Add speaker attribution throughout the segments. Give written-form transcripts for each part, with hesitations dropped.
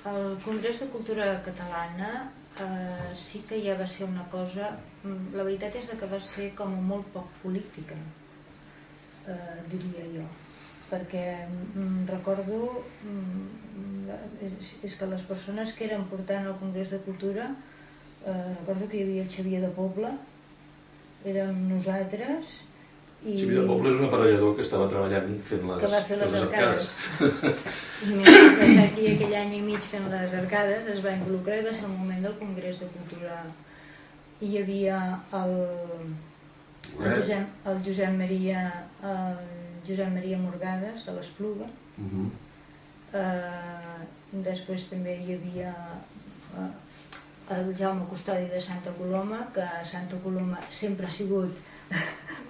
Speaker 1: El Congrés de Cultura Catalana sí que ja va ser una cosa, la veritat és que va ser com molt poc política, diria jo, perquè recordo és que les persones que eren portant al Congrés de Cultura, recordo que hi havia el Xavier de Pobla, érem nosaltres.
Speaker 2: Xavier de Pobla és un aparellador que estava treballant fent les arcades.
Speaker 1: I mentre va estar aquí aquell any i mig fent les arcades es va involucrar i va ser el moment del Congrés de Cultura. I hi havia el Josep Maria Morgades de l'Espluga. Després també hi havia el Jaume Custodi de Santa Coloma, que Santa Coloma sempre ha sigut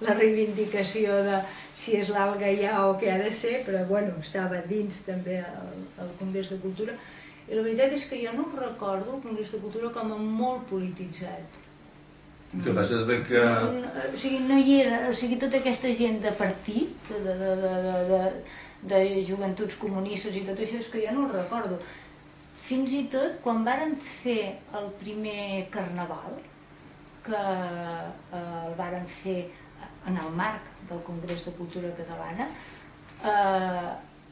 Speaker 1: la reivindicació de si és l'alt Gaià o què ha de ser, però bueno, estava dins també el Congrés de Cultura. I la veritat és que jo no recordo el Congrés de Cultura com a molt polititzat.
Speaker 2: El que passa és que...
Speaker 1: O sigui, no hi era, o sigui, tota aquesta gent de partit, de joventuts comunistes i tot això, és que jo no ho recordo. Fins i tot quan varen fer el primer carnaval, que el varen fer en el marc del Congrés de Cultura Catalana,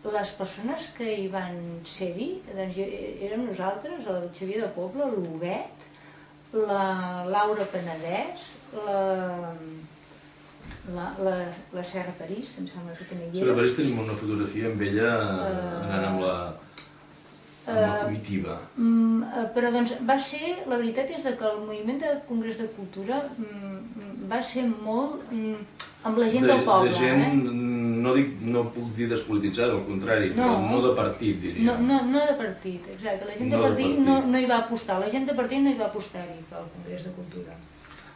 Speaker 1: les persones que hi van ser-hi doncs érem nosaltres, el Xavier de Pobla, l'Huguet, la Laura Penedès, la Serra París, em sembla que també hi era.
Speaker 2: Serra París tenim una fotografia amb ella anant amb la comitiva.
Speaker 1: Però doncs va ser, la veritat és que el moviment de Congrés de Cultura va ser molt amb la gent del poble.
Speaker 2: De gent, no puc dir despolititzada, al contrari, no de partit, diria.
Speaker 1: No de partit, exacte. La gent de partit no hi va apostar, la gent de partit no hi va apostar-hi pel Congrés de Cultura.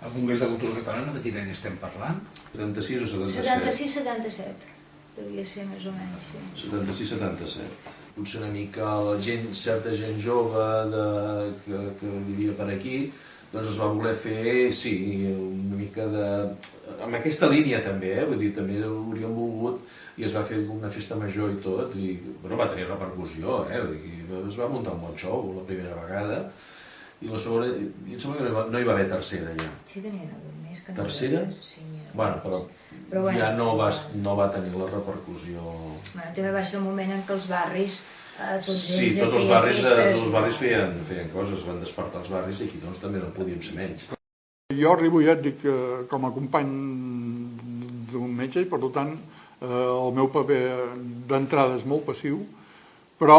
Speaker 3: El Congrés de Cultura Catalana, de quin any estem parlant?
Speaker 2: 76 o 77?
Speaker 1: 76-77, devia ser més o menys, sí.
Speaker 2: 76-77. Potser una mica la gent, certa gent jove que vivia per aquí, doncs es va voler fer, sí, una mica de... amb aquesta línia també, vull dir, també hauríem volgut, i es va fer una festa major i tot, i bueno, va tenir repercussió, es va muntar un bon show la primera vegada, i la segona, i em sembla que no hi va haver tercera ja.
Speaker 1: Sí, tenien algun més que no.
Speaker 2: Tercera?
Speaker 1: Sí.
Speaker 2: Bueno, però ja no va tenir la repercussió...
Speaker 1: També va ser el moment en què els barris...
Speaker 2: Sí, tots els barris feien coses, van despertar els barris i aquí doncs també no podíem ser menys.
Speaker 4: Jo arribo, ja et dic, com a company d'un metge i per tant el meu paper d'entrada és molt passiu, però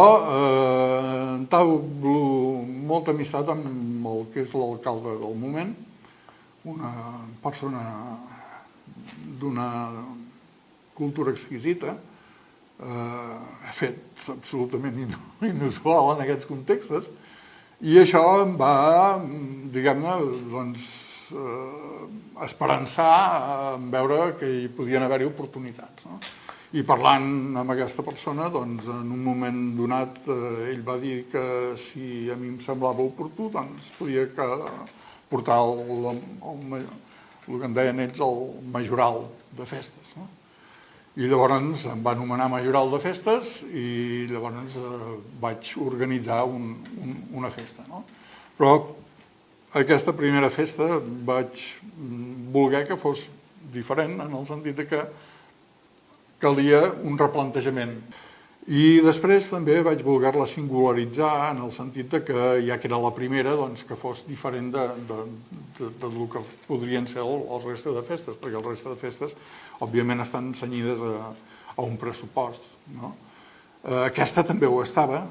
Speaker 4: entablo molta amistat amb el que és l'alcalde del moment, una persona d'una cultura exquisita, fet absolutament inusual en aquests contextos, i això em va, diguem-ne, doncs, esperançar en veure que hi podien haver-hi oportunitats. I parlant amb aquesta persona, doncs, en un moment donat, ell va dir que si a mi em semblava oportú, doncs podia portar el que en deien ells el majoral de festes. I llavors em va nomenar majoral de festes i llavors vaig organitzar una festa. Però aquesta primera festa vaig voler que fos diferent en el sentit que calia un replantejament. I després també vaig voler-la singularitzar en el sentit que, ja que era la primera, que fos diferent del que podrien ser el reste de festes, perquè el reste de festes, òbviament, estan cenyides a un pressupost. Aquesta també ho estava.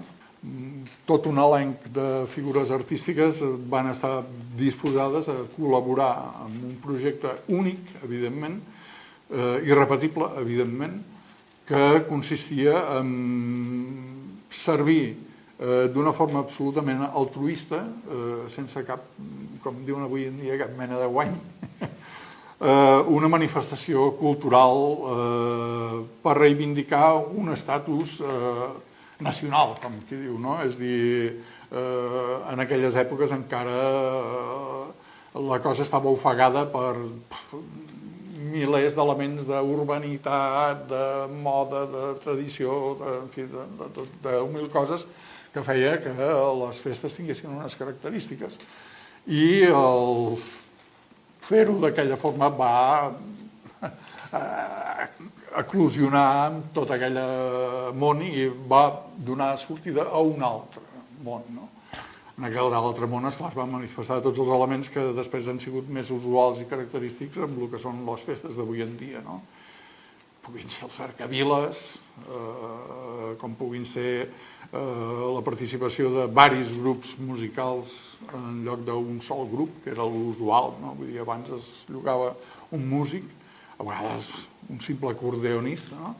Speaker 4: Tot un elenc de figures artístiques van estar disposades a col·laborar en un projecte únic, evidentment, irrepetible, evidentment, que consistia en servir d'una forma absolutament altruista, sense cap, com diuen avui en dia, cap mena de guany, una manifestació cultural per reivindicar un estatus nacional, com qui diu, no? És a dir, en aquelles èpoques encara la cosa estava ofegada per milers d'elements d'urbanitat, de moda, de tradició, de mil coses que feia que les festes tinguessin unes característiques. I el fer-ho d'aquella forma va eclosionar amb tot aquell món i va donar sortida a un altre món, no? En aquell altre món, esclar, es van manifestar tots els elements que després han sigut més usuals i característics amb el que són les festes d'avui en dia, no? Puguin ser els cercaviles, com puguin ser la participació de varis grups musicals en lloc d'un sol grup, que era l'usual, no? Vull dir, abans es llogava un músic, a vegades un simple acordeonista, no?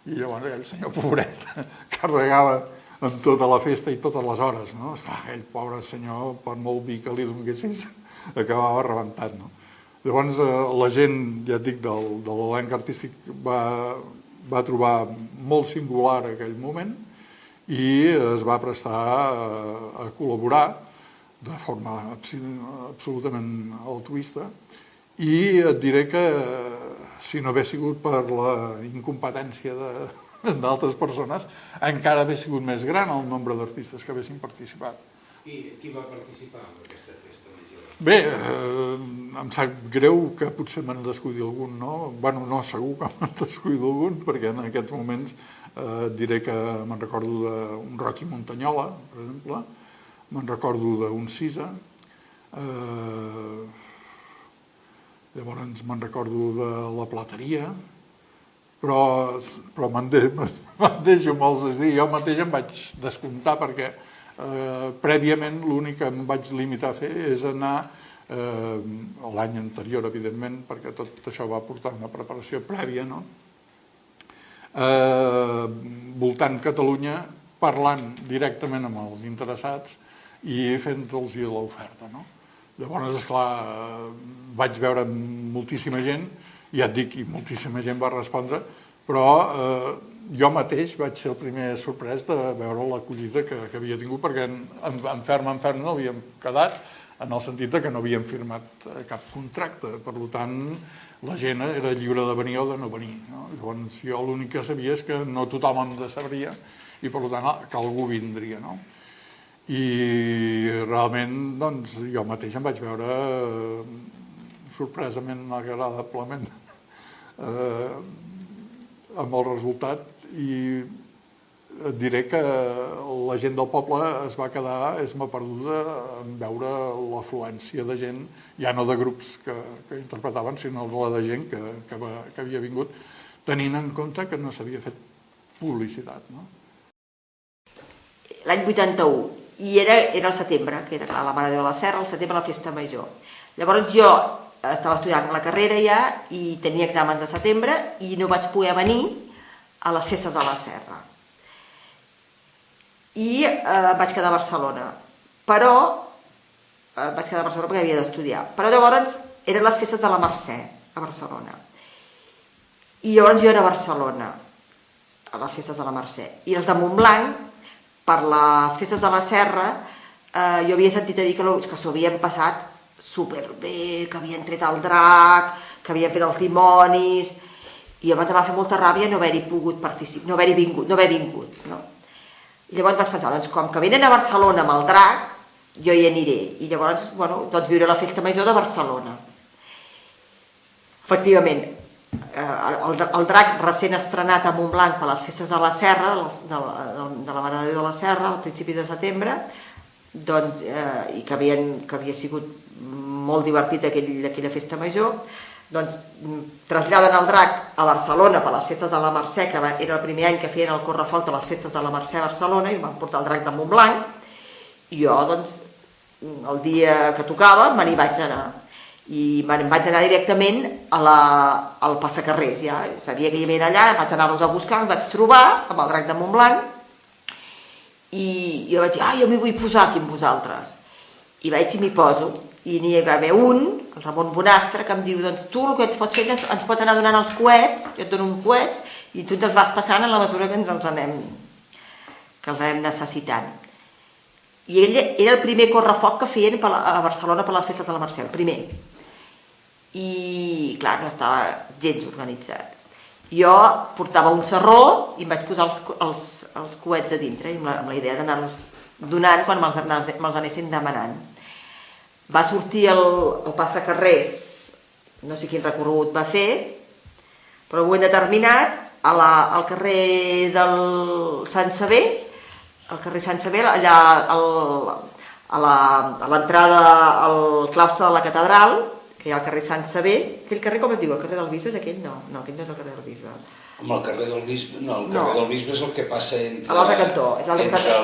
Speaker 4: I llavors aquell senyor pobret carregava amb tota la festa i totes les hores, no? Esclar, aquell pobre senyor, per molt vi que li donessis, acabava rebentat, no? Llavors, la gent, ja et dic, de l'elenc artístic va trobar molt singular aquell moment i es va prestar a col·laborar de forma absolutament altruista i et diré que si no hagués sigut per la incompetència d'altres persones, encara hauria sigut més gran el nombre d'artistes que haguessin participat.
Speaker 3: I qui va participar en aquesta festa major?
Speaker 4: Bé, em sap greu que potser me'n descuidi algun, no? Bueno, no, segur que me'n descuido algun, perquè en aquests moments diré que me'n recordo d'un Rocky Montañola, per exemple, me'n recordo d'un Sisa, llavors me'n recordo de la Plateria, però me'n deixo molts a dir. Jo mateix em vaig descomptar perquè prèviament l'únic que em vaig limitar a fer és anar l'any anterior, evidentment, perquè tot això va portar una preparació prèvia, no? Voltant Catalunya, parlant directament amb els interessats i fent-los l'oferta, no? Llavors, esclar, vaig veure moltíssima gent, ja et dic, i moltíssima gent va respondre, però jo mateix vaig ser el primer sorprès de veure l'acollida que havia tingut, perquè en ferm no havíem quedat, en el sentit que no havíem firmat cap contracte. Per tant, la gent era lliure de venir o de no venir, no? Llavors, jo l'únic que sabia és que no tothom em decebria i, per tant, que algú vindria, no? I realment, doncs, jo mateix em vaig veure sorpresament, agradablement amb el resultat, i et diré que la gent del poble es va quedar esmaperduda en veure l'afluència de gent, ja no de grups que interpretaven, sinó la de gent que havia vingut, tenint en compte que no s'havia fet publicitat, no?
Speaker 5: L'any 81, i era el setembre, que era clar, la Mare de Déu de la Serra, el setembre la festa major. Llavors jo estava estudiant la carrera ja i tenia exàmens de setembre i no vaig poder venir a les festes de la Serra. I vaig quedar a Barcelona, però vaig quedar a Barcelona perquè havia d'estudiar. Però llavors eren les festes de la Mercè, a Barcelona. I llavors jo era a Barcelona, a les festes de la Mercè. I els de Montblanc, per les festes de la Serra, jo havia sentit a dir que s'ho havien passat superbé, que havien tret el drac, que havien fet els dimonis, i llavors em va fer molta ràbia no haver-hi pogut participar, no haver vingut, no? I llavors vaig pensar, doncs com que venen a Barcelona amb el drac, jo hi aniré, i llavors, bueno, doncs viure la festa major de Barcelona. Efectivament, el drac recent estrenat a Montblanc per les festes de la Serra, de la Mare de Déu de la Serra, al principi de setembre, doncs, i que havia sigut molt divertit aquella festa major, doncs traslladen el drac a Barcelona per les festes de la Mercè, que era el primer any que feien el correfoc de les festes de la Mercè a Barcelona, i van portar el drac de Montblanc, i jo, doncs, el dia que tocava me n'hi vaig anar. I me'n vaig anar directament al passacarrers, ja sabia que hi havia allà, vaig anar-los a buscar, em vaig trobar amb el drac de Montblanc, i jo vaig dir, jo m'hi vull posar aquí amb vosaltres. I vaig i m'hi poso, i n'hi va haver un, el Ramon Bonastre, que em diu, doncs tu el que ens pots fer, ens pots anar donant els coets, jo et dono un coets, i tu ens els vas passant en la mesura que els anem necessitant. I ell era el primer correfoc que feien a Barcelona per les festes de la Mercè, el primer. I, clar, no estava gens organitzat. Jo portava un sarró i em vaig posar els coets a dintre, amb la idea d'anar-los donant quan me'ls anessin demanant. Va sortir el passacarrers, no sé quin recorregut va fer, però ho he determinat al carrer del Sant Sever, al carrer Sant Sever, allà a l'entrada al claustre de la catedral, que hi ha al carrer Sant Sever. Aquell carrer com es diu? El carrer del Bisbe és aquell? No, aquell no és el carrer del Bisbe.
Speaker 6: Home, el carrer del Bisbe, no, el carrer del Bisbe és el que passa entre...
Speaker 5: A l'altre cantó.
Speaker 6: Entre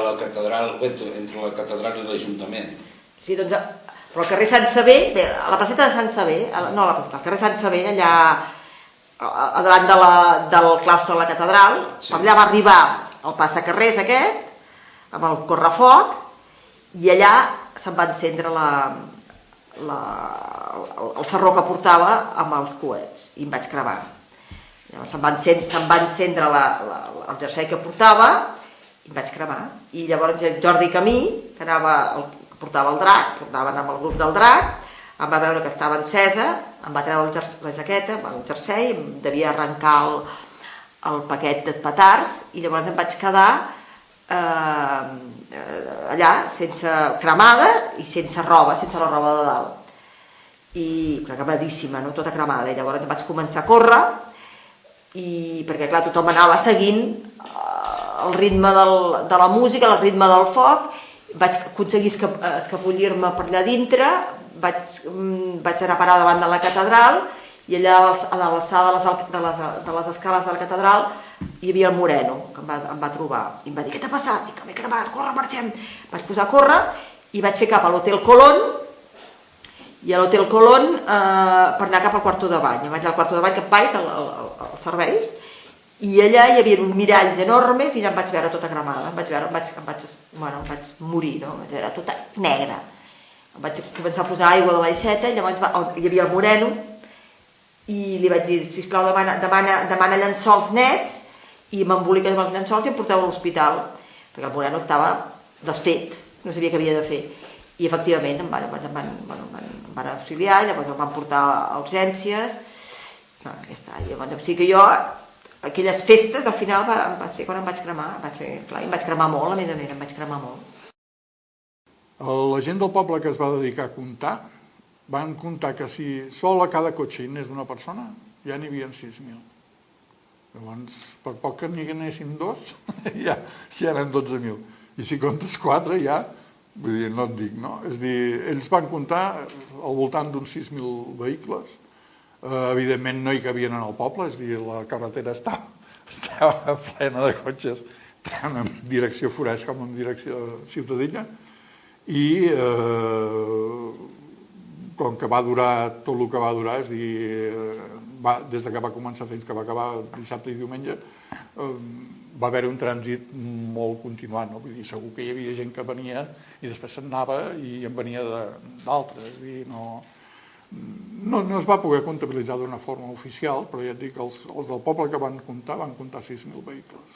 Speaker 6: la catedral i l'Ajuntament.
Speaker 5: Sí, doncs, però el carrer Sant Sever, bé, a la placeta de Sant Sever, no a la placeta, al carrer Sant Sever, allà a davant del claustre de la catedral, allà va arribar el passacarrers aquest, amb el correfoc, i allà se'n va encendre el sarró que portava amb els coets, i em vaig cremar. Llavors se'n va encendre el jersei que portava i em vaig cremar. I llavors Jordi Camí, que portava el drac, portaven amb el grup del drac, em va veure que estava encesa, em va treure la jaqueta, el jersei, em devia arrencar el paquet de petards i llavors em vaig quedar allà sense cremada i sense roba, sense la roba de dalt. I cremadíssima, no? Tota cremada. I llavors em vaig començar a córrer perquè clar, tothom anava seguint el ritme de la música, el ritme del foc. Vaig aconseguir escapollir-me per allà dintre, vaig anar a parar davant de la catedral i allà a l'alçada de les escales de la catedral hi havia el Moreno, que em va trobar i em va dir: què t'ha passat? Dic: m'he cremat, corre, marxem. Vaig posar a córrer i vaig fer cap a l'Hotel Colón, i a l'Hotel Colón per anar cap al quarto de bany. Em vaig al quarto de bany, cap baix, als serveis, i allà hi havia uns miralls enormes i ja em vaig veure tota cremada. Em vaig morir, no? Era tota negra. Em vaig començar a posar aigua de l'aixeta i llavors hi havia el Moreno i li vaig dir: sisplau, demana llençols nets i m'embolica amb els llençols i em porteu a l'hospital, perquè el Moreno estava desfet, no sabia què havia de fer. I efectivament em van auxiliar, llavors em van portar a urgències. O sigui que jo, aquelles festes, al final va ser quan em vaig cremar, i em vaig cremar molt, a més, em vaig cremar molt.
Speaker 4: La gent del poble que es va dedicar a comptar van comptar que si sol a cada cotxe hi anés una persona, ja n'hi havia 6.000. Llavors, per poc que n'hi anessin 2, ja eren 12.000. I si comptes 4, ja, vull dir, no et dic, no? És a dir, ells van comptar al voltant d'uns 6.000 vehicles. Evidentment no hi cabien en el poble, és a dir, la carretera estava plena de cotxes, tant en direcció Forès com en direcció Ciutadella, i com que va durar tot el que va durar, és a dir, des que va començar fins que va acabar dissabte i diumenge, va haver un trànsit molt continuat, no? Vull dir, segur que hi havia gent que venia i després se'n anava i en venia d'altres, és a dir, no es va poder comptabilitzar d'una forma oficial, però ja et dic, els del poble que van comptar 6.000 vehicles.